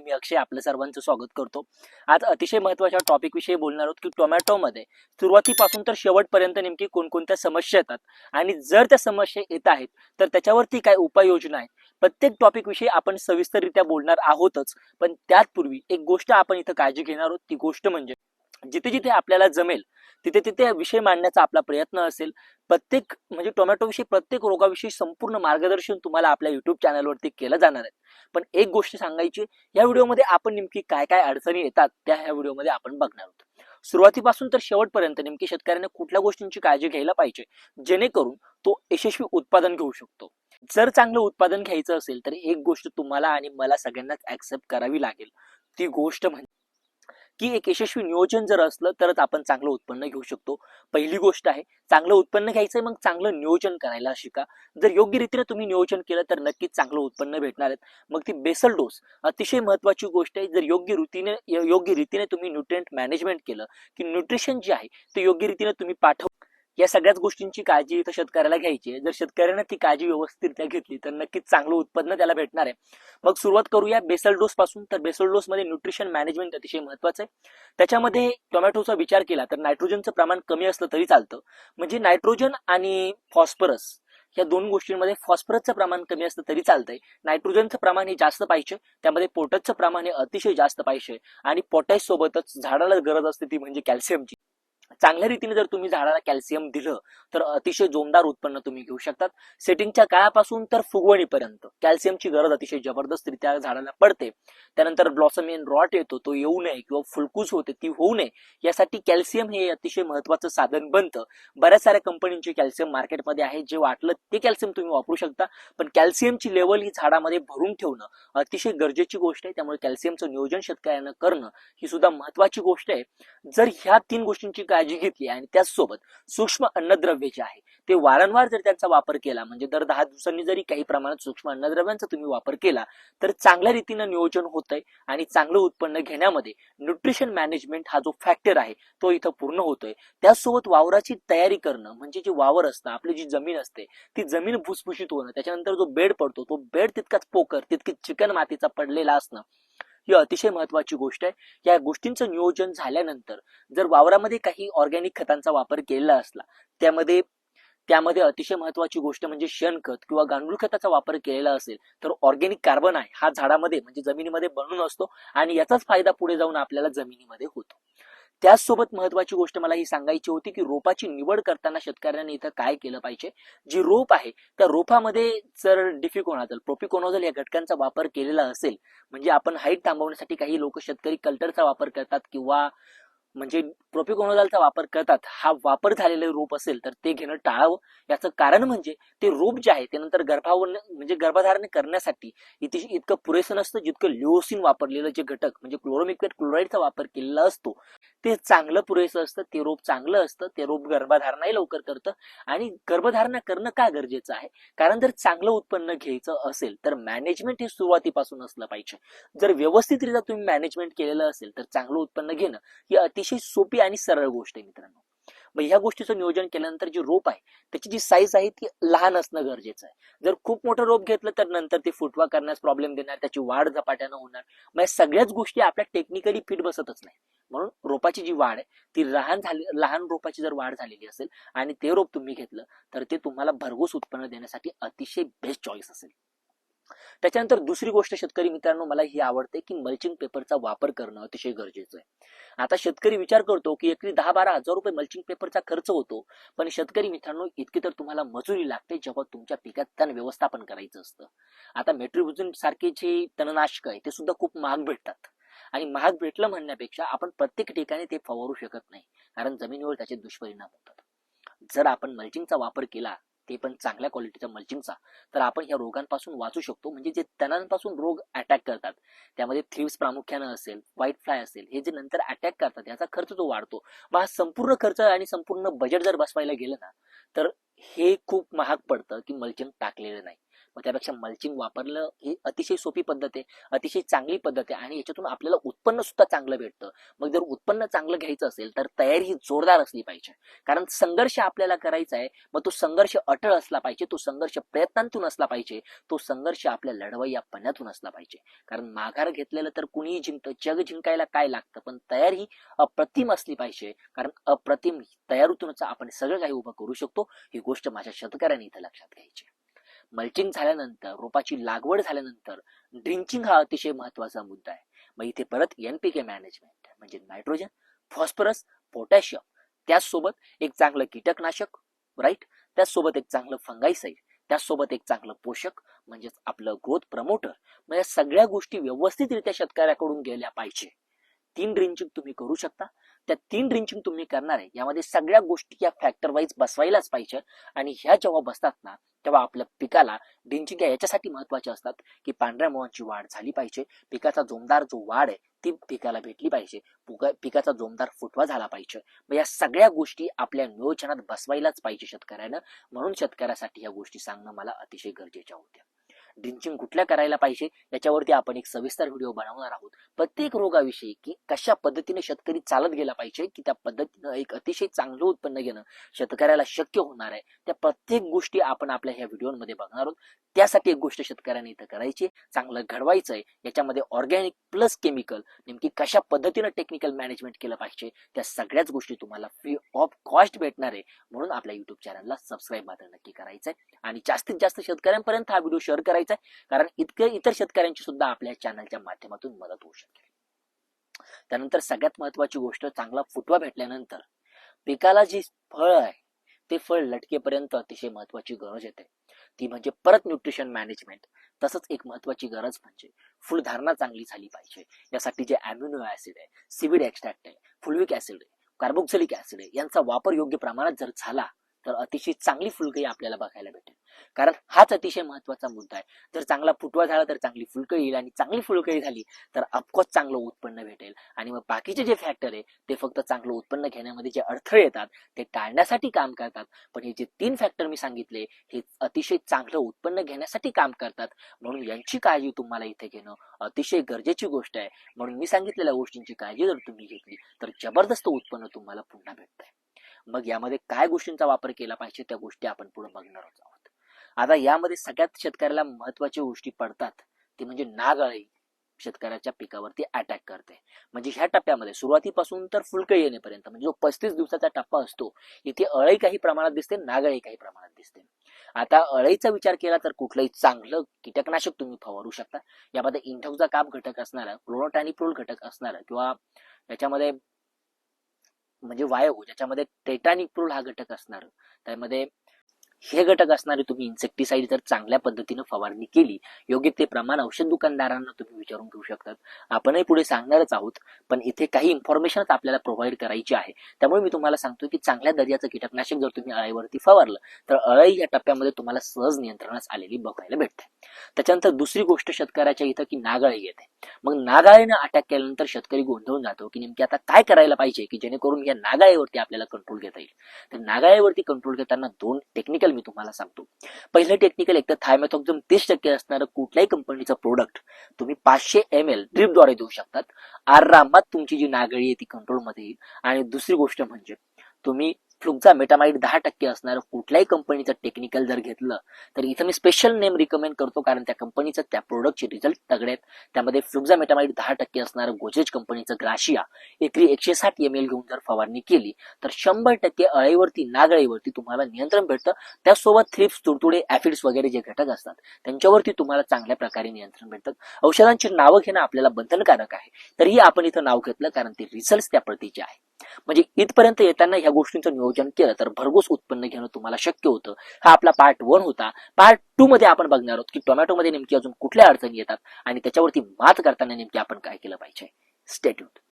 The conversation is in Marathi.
मी अक्षय आपलं सर्वांचं स्वागत करतो. आज अतिशय महत्त्वाच्या टॉपिक विषयी बोलणार आहोत की टोमॅटोमध्ये सुरुवातीपासून तर शेवटपर्यंत नेमकी कोणकोणत्या समस्या येतात आणि जर त्या समस्या येत आहेत तर त्याच्यावरती काय उपाययोजना आहे. प्रत्येक टॉपिक विषयी आपण सविस्तररित्या बोलणार आहोतच, पण त्यापूर्वी एक गोष्ट आपण इथं काळजी घेणार आहोत. ती गोष्ट म्हणजे जिथे जिथे आपल्याला जमेल तिथे तिथे विषय मांडण्याचा आपला प्रयत्न असेल. प्रत्येक म्हणजे टोमॅटो विषयी प्रत्येक रोगाविषयी संपूर्ण मार्गदर्शन तुम्हाला आपल्या युट्यूब चॅनलवरती केलं जाणार आहे. पण एक गोष्ट सांगायची, या व्हिडिओमध्ये आपण नेमकी काय काय अडचणी येतात त्या ह्या व्हिडिओमध्ये आपण बघणार आहोत. सुरुवातीपासून तर शेवटपर्यंत नेमकी शेतकऱ्याने कुठल्या गोष्टींची काळजी घ्यायला पाहिजे जेणेकरून तो यशस्वी उत्पादन घेऊ शकतो. जर चांगलं उत्पादन घ्यायचं असेल तर एक गोष्ट तुम्हाला आणि मला सगळ्यांनाच ऍक्सेप्ट करावी लागेल. ती गोष्ट म्हणजे की एक यशस्वी नियोजन जर असलं तरच आपण चांगलं उत्पन्न घेऊ शकतो. पहिली गोष्ट आहे, चांगलं उत्पन्न घ्यायचंय मग चांगलं नियोजन करायला शिका. जर योग्य रीतीने तुम्ही नियोजन केलं तर नक्कीच चांगलं उत्पन्न भेटणार आहे. मग ती बेसल डोस अतिशय महत्वाची गोष्ट आहे. जर योग्य रीतीने तुम्ही न्यूट्रिएंट मॅनेजमेंट केलं की न्यूट्रिशन जे आहे ते योग्य रीतीने तुम्ही पाठव, या सगळ्याच गोष्टींची काळजी इथं शेतकऱ्याला घ्यायची आहे. जर शेतकऱ्याने ती काळजी व्यवस्थितरित्या घेतली तर नक्कीच चांगलं उत्पन्न त्याला भेटणार आहे. मग सुरुवात करूया बेसल डोस पासून. तर बेसल डोस मध्ये न्यूट्रिशन मॅनेजमेंट अतिशय महत्वाचं आहे. त्याच्यामध्ये टोमॅटोचा विचार केला तर नायट्रोजनचं प्रमाण कमी असलं तरी चालतं. म्हणजे नायट्रोजन आणि फॉस्फरस या दोन गोष्टींमध्ये फॉस्फरसचं प्रमाण कमी असलं तरी चालतंय. नायट्रोजनचं प्रमाण हे जास्त पाहिजे, त्यामध्ये पोटॅशचं प्रमाण हे अतिशय जास्त पाहिजे आणि पोटॅश सोबतच झाडाला गरज असते ती म्हणजे कॅल्शियमची. चांगल्या रीतीने जर तुम्ही झाडाला कॅल्शियम दिलं तर अतिशय जोमदार उत्पन्न तुम्ही घेऊ शकतात. सेटिंगच्या काळापासून तर फुगवणीपर्यंत कॅल्शियमची गरज अतिशय जबरदस्तरित्या झाडाला पडते. त्यानंतर ब्लॉसम एंड रॉट येतो, तो येऊ नये किंवा फुलकूस होते ती होऊ नये यासाठी कॅल्शियम हे अतिशय महत्वाचं साधन बनतं. बऱ्याच साऱ्या कंपनीचे कॅल्शियम मार्केटमध्ये आहे, जे वाटलं ते कॅल्शियम तुम्ही वापरू शकता, पण कॅल्शियमची लेवल ही झाडामध्ये भरून ठेवणं अतिशय गरजेची गोष्ट आहे. त्यामुळे कॅल्शियमचं नियोजन शेतकऱ्यांना करणं ही सुद्धा महत्वाची गोष्ट आहे. जर ह्या तीन गोष्टींची काळजी घेतली आणि त्याचसोबत सूक्ष्म अन्नद्रव्य जे आहे ते वारंवार जर त्यांचा वापर केला, म्हणजे दर 10 दिवसांनी जरी काही प्रमाणात सूक्ष्म अन्नद्रव्यांचा तुम्ही वापर केला तर चांगल्या रीतीने नियोजन होतंय आणि चांगलं उत्पन्न घेण्यामध्ये न्यूट्रिशन मॅनेजमेंट हा जो फॅक्टर आहे तो इथं पूर्ण होतोय. त्याचसोबत वावराची तयारी करणं, म्हणजे जे वावर असतं, आपली जी जमीन असते ती जमीन भुसभुशीत होणं, त्याच्यानंतर जो बेड पडतो तो बेड तितकाच पोकर तितकीच चिकन मातीचा पडलेला असणं ही अतिशय महत्वाची गोष्ट आहे. या गोष्टींचं नियोजन झाल्यानंतर जर वावरामध्ये काही ऑर्गॅनिक खतांचा वापर केलेला असला, त्यामध्ये अतिशय महत्वाची गोष्ट म्हणजे शेणखत किंवा गांडूळ खताचा वापर केलेला असेल तर ऑर्गॅनिक कार्बन आहे हा झाडामध्ये म्हणजे जमिनीमध्ये बनून असतो आणि याचाच फायदा पुढे जाऊन आपल्याला जमिनीमध्ये होतो. त्याचसोबत महत्वाची गोष्ट मला ही सांगायची होती की रोपाची निवड करताना शेतकऱ्यांनी इथं काय केलं पाहिजे. जी रोप आहे त्या रोपामध्ये जर डिफिकोनाझल, प्रोपिकोनाझल या घटकांचा वापर केलेला असेल, म्हणजे आपण हाईट थांबवण्यासाठी काही लोक शेतकरी कल्टरचा वापर करतात किंवा म्हणजे प्रोपिकोनाझोलचा वापर करतात, हा वापर झालेले रोप असेल तर ते घेणं टाळावं. याचं कारण म्हणजे ते रोप जे आहे ते नंतर गर्भधारण करण्यासाठी इतकं पुरेसं नसतं जितकं ल्युओसिन वापरलेलं जे घटक म्हणजे क्लोरोमिक्वेट क्लोराईडचा वापर केलेला असतो ते चांगलं पुरेसं असतं. ते रोप चांगलं असतं, ते रोप गर्भधारणाही लवकर करतं. आणि गर्भधारणा करणं का गरजेचं आहे, कारण जर चांगलं उत्पन्न घ्यायचं असेल तर मॅनेजमेंट हे सुरुवातीपासून असलं पाहिजे. जर व्यवस्थितरित्या तुम्ही मॅनेजमेंट केलेलं असेल तर चांगलं उत्पन्न घेणं ही अतिशय सोपी आणि सरळ गोष्ट आहे मित्रांनो. मग ह्या गोष्टीचं नियोजन केल्यानंतर जे रोप आहे त्याची जी साईज आहे ती लहान असणं गरजेचं आहे. जर खूप मोठं रोप घेतलं तर नंतर ते फुटवा करण्यास प्रॉब्लेम देणार, त्याची वाढ झपाट्यानं होणार. मग सगळ्याच गोष्टी आपल्या टेक्निकली फिट बसतच नाही. म्हणून रोपाची जी वाढ आहे ती लहान रोपाची जर वाढ झालेली असेल आणि ते रोप तुम्ही घेतलं तर ते तुम्हाला भरघोस उत्पन्न देण्यासाठी अतिशय बेस्ट चॉईस असेल. त्याच्यानंतर दुसरी गोष्ट शेतकरी मित्रांनो मला ही आवडते की मल्चिंग पेपरचा वापर करणं अतिशय गरजेचं आहे. आता शेतकरी विचार करतो की एकरी 10-12 हजार रुपये मल्चिंग पेपरचा खर्च होतो, पण शेतकरी मित्रांनो इतकी तर तुम्हाला मजुरी लागते जेव्हा तुमच्या पिकात तण व्यवस्थापन करायचं असतं. आता मेट्रिब्युझिन सारखे जे तणनाशक आहे ते सुद्धा खूप महाग भेटतात आणि महाग भेटलं म्हणण्यापेक्षा आपण प्रत्येक ठिकाणी ते फवारू शकत नाही, कारण जमिनीवर त्याचे दुष्परिणाम होतात. जर आपण मल्चिंगचा वापर केला, ते पण चांगल्या क्वालिटीचा मल्चिंगचा, तर आपण या रोगांपासून वाचू शकतो. म्हणजे जे तणांपासून रोग अटॅक करतात त्यामध्ये थ्रिप्स प्रामुख्यानं असेल, व्हाईट फ्लाय असेल, हे जे नंतर अटॅक करतात याचा खर्च जो वाढतो. मग हा संपूर्ण खर्च आणि संपूर्ण बजेट जर बसवायला गेलं ना तर हे खूप महाग पडतं की मल्चिंग टाकलेलं नाही. मग त्यापेक्षा मल्चिंग वापरलं ही अतिशय सोपी पद्धत आहे, अतिशय चांगली पद्धत आहे आणि याच्यातून आपल्याला उत्पन्न सुद्धा चांगलं भेटतं. मग जर उत्पन्न चांगलं घ्यायचं असेल तर तयारी ही जोरदार असली पाहिजे, कारण संघर्ष आपल्याला करायचा आहे. मग तो संघर्ष अटळ असला पाहिजे, तो संघर्ष प्रयत्नांतून असला पाहिजे, तो संघर्ष आपल्या लढवय्यापणातून असला पाहिजे. कारण माघार घेतलेलं तर कुणीही जिंकतं, जग जिंकायला काय लागतं, पण तयारी ही अप्रतिम असली पाहिजे, कारण अप्रतिम तयारीतूनच आपण सगळं काही उभं करू शकतो. ही गोष्ट माझ्या शेतकऱ्यांनी इथं लक्षात घ्यायची. मल्चिंग झाल्यानंतर, रोपाची लागवड झाल्यानंतर ड्रिंचिंग हा अतिशय महत्वाचा मुद्दा आहे. मग इथे परत NPK मॅनेजमेंट म्हणजे नायट्रोजन, फॉस्फरस, पोटॅशियम, त्याचसोबत एक चांगलं कीटकनाशक, राईट, त्याचसोबत एक चांगलं फंगाईसाईड, त्याचसोबत एक चांगलं पोषक म्हणजेच आपलं ग्रोथ प्रमोटर. मग या सगळ्या गोष्टी व्यवस्थितरित्या शेतकऱ्याकडून गेल्या पाहिजे. 3 ड्रिंचिंग तुम्ही करू शकता. त्या 3 ड्रिंचिंग तुम्ही करणार आहे यामध्ये सगळ्या गोष्टी या फॅक्टर वाईज बसवायलाच पाहिजे. आणि ह्या जेव्हा बसतात ना, तेव्हा आपल्या पिकाला ड्रिंचिंग याच्यासाठी महत्वाचे असतात की पांढऱ्या मुळांची वाढ झाली पाहिजे, पिकाचा जोमदार जो वाढ आहे ती पिकाला भेटली पाहिजे, पिकाचा जोमदार फुटवा झाला पाहिजे. मग या सगळ्या गोष्टी आपल्या नियोजनात बसवायलाच पाहिजे शेतकऱ्यानं. म्हणून शेतकऱ्यासाठी या गोष्टी सांगणं मला अतिशय गरजेच्या होत्या. ड्रिंचिंग कुठल्या करायला पाहिजे याच्यावरती आपण एक सविस्तर व्हिडिओ बनवणार आहोत. प्रत्येक रोगाविषयी की कशा पद्धतीने शेतकरी चालत गेला पाहिजे की त्या पद्धतीनं एक अतिशय चांगलं उत्पन्न घेणं शेतकऱ्याला शक्य होणार आहे, त्या प्रत्येक गोष्टी आपण आपल्या ह्या व्हिडिओमध्ये बघणार आहोत. त्यासाठी एक गोष्ट शेतकऱ्यांनी इथं करायची, चांगलं घडवायचं आहे. याच्यामध्ये ऑर्गॅनिक प्लस केमिकल नेमकी कशा पद्धतीनं टेक्निकल मॅनेजमेंट केलं पाहिजे त्या सगळ्याच गोष्टी तुम्हाला फ्री ऑफ कॉस्ट भेटणार आहे. म्हणून आपल्या युट्यूब चॅनलला सबस्क्राईब मात्र नक्की करायचं आहे आणि जास्तीत जास्त शेतकऱ्यांपर्यंत हा व्हिडिओ शेअर करायचा आहे, कारण इतर शेतकऱ्यांची सुद्धा आपल्या चॅनलच्या माध्यमातून मदत होऊ शकेल. त्यानंतर सगळ्यात महत्वाची गोष्ट, चांगला फुटवा भेटल्यानंतर पिकाला जी फळ आहे ते फळ लटकेपर्यंत अतिशय महत्वाची गरज येते, ती म्हणजे परत न्यूट्रिशन मॅनेजमेंट. तसंच एक महत्वाची गरज म्हणजे फुलधारणा चांगली झाली पाहिजे. यासाठी जे अॅमिनो ऍसिड आहे, सीविड एक्स्ट्रॅक्ट आहे, फुलविक ऍसिड आहे, कार्बोक्सिलिक ऍसिड आहे, यांचा वापर योग्य प्रमाणात जर झाला तर अतिशय चांगली फुलकळी आपल्याला बघायला भेटेल. कारण हाच अतिशय महत्वाचा मुद्दा आहे. जर चांगला फुटवा झाला तर चांगली फुलकळी येईल आणि चांगली फुलकळी झाली तर ऑफकोर्स चांगलं उत्पन्न भेटेल. आणि मग बाकीचे जे फॅक्टर आहे ते फक्त चांगलं उत्पन्न घेण्यामध्ये जे अडथळे येतात ते टाळण्यासाठी काम करतात. पण हे जे 3 फॅक्टर मी सांगितले हे अतिशय चांगलं उत्पन्न घेण्यासाठी काम करतात. म्हणून यांची काळजी तुम्हाला इथे घेणं अतिशय गरजेची गोष्ट आहे. म्हणून मी सांगितलेल्या गोष्टींची काळजी जर तुम्ही घेतली तर जबरदस्त उत्पन्न तुम्हाला पुन्हा भेटतंय. मग यामध्ये काय गोष्टींचा वापर केला पाहिजे त्या गोष्टी आपण पुढे बघणार आहोत. आता यामध्ये सगळ्यात शेतकऱ्याला महत्वाच्या गोष्टी पडतात ते म्हणजे नाग अळी शेतकऱ्याच्या पिकावरती अटॅक करते. म्हणजे ह्या टप्प्यामध्ये सुरुवातीपासून तर फुलकळी येण्यापर्यंत म्हणजे जो 35 दिवसाचा टप्पा असतो, इथे अळी काही प्रमाणात दिसते, नागअळी काही प्रमाणात दिसते. आता अळीचा विचार केला तर कुठलंही चांगलं कीटकनाशक तुम्ही फवारू शकता. यामध्ये इंडोक्सा काप घटक असणारा, क्लोरोटानिप्रोल घटक असणारा किंवा याच्यामध्ये म्हणजे वायू ज्याच्यामध्ये टेट्रानिप्रोल हा घटक असणार, त्यामध्ये हे घटक असणारे तुम्ही इन्सेक्टिसाइड जर चांगल्या पद्धतीने फवारणी केली, योग्य ते प्रमाण औषध दुकानदारांना तुम्ही विचारून घेऊ शकतात. आपणही पुढे सांगणारच आहोत, पण इथे काही इन्फॉर्मेशनच आपल्याला प्रोव्हाइड करायची आहे. त्यामुळे मी तुम्हाला सांगतो की चांगल्या दर्जाचं कीटकनाशक जर तुम्ही अळीवरती फवारलं तर अळी या टप्प्यामध्ये तुम्हाला सहज नियंत्रणास आलेली बघायला भेटते. त्याच्यानंतर दुसरी गोष्ट शेतकऱ्याच्या इथं की नागअळी येते. मग नागअळीनं अटॅक केल्यानंतर शेतकरी गोंधळून जातो की नेमकी आता काय करायला पाहिजे की जेणेकरून या नागअळीवरती आपल्याला कंट्रोल घेता येईल. तर नागअळीवरती कंट्रोल घेताना 2 टेक्निकल मी तुम्हाला सांगतो. पहिलं टेक्निकल, एक तर थायमेथॉक्झम 30% असणारं कुठल्याही कंपनीचं प्रोडक्ट तुम्ही 500 ml ड्रिपद्वारे देऊ शकतात. आरामात तुमची जी नागअळी आहे ती कंट्रोलमध्ये येईल. आणि दुसरी गोष्ट म्हणजे तुम्ही फ्लुक्झामेटामाइड 10% असणारं कुठल्याही कंपनीचं टेक्निकल जर घेतलं तर इथं मी स्पेशल नेम रिकमेंड करतो, कारण त्या कंपनीचं त्या प्रोडक्टचे रिझल्ट तगडे आहेत. त्यामध्ये फ्लुक्झामेटामाइड 10% असणारं गोजेज कंपनीचं ग्राशिया एकरी 160 ml घेऊन जर फवारणी केली तर 100% अळीवरती, नागअळीवरती तुम्हाला नियंत्रण भेटतं. त्यासोबत थ्रिप्स, तुडतुडे, ऍफिड्स वगैरे जे घटक असतात त्यांच्यावरती तुम्हाला चांगल्या प्रकारे नियंत्रण भेटतं. औषधांची नावं घेणं आपल्याला बंधनकारक आहे, तरीही आपण इथं नाव घेतलं कारण ते रिझल्ट त्या प्रतीचे आहे. म्हणजे इथपर्यंत येताना ह्या गोष्टींचं नियोजन केलं तर भरघोस उत्पन्न घेणं तुम्हाला शक्य होतं. हा आपला पार्ट 1 होता. पार्ट 2 मध्ये आपण बघणार आहोत की टोमॅटोमध्ये नेमकी अजून कुठल्या अडचणी येतात आणि त्याच्यावरती मात करताना नेमकी आपण काय केलं पाहिजे. Stay tuned.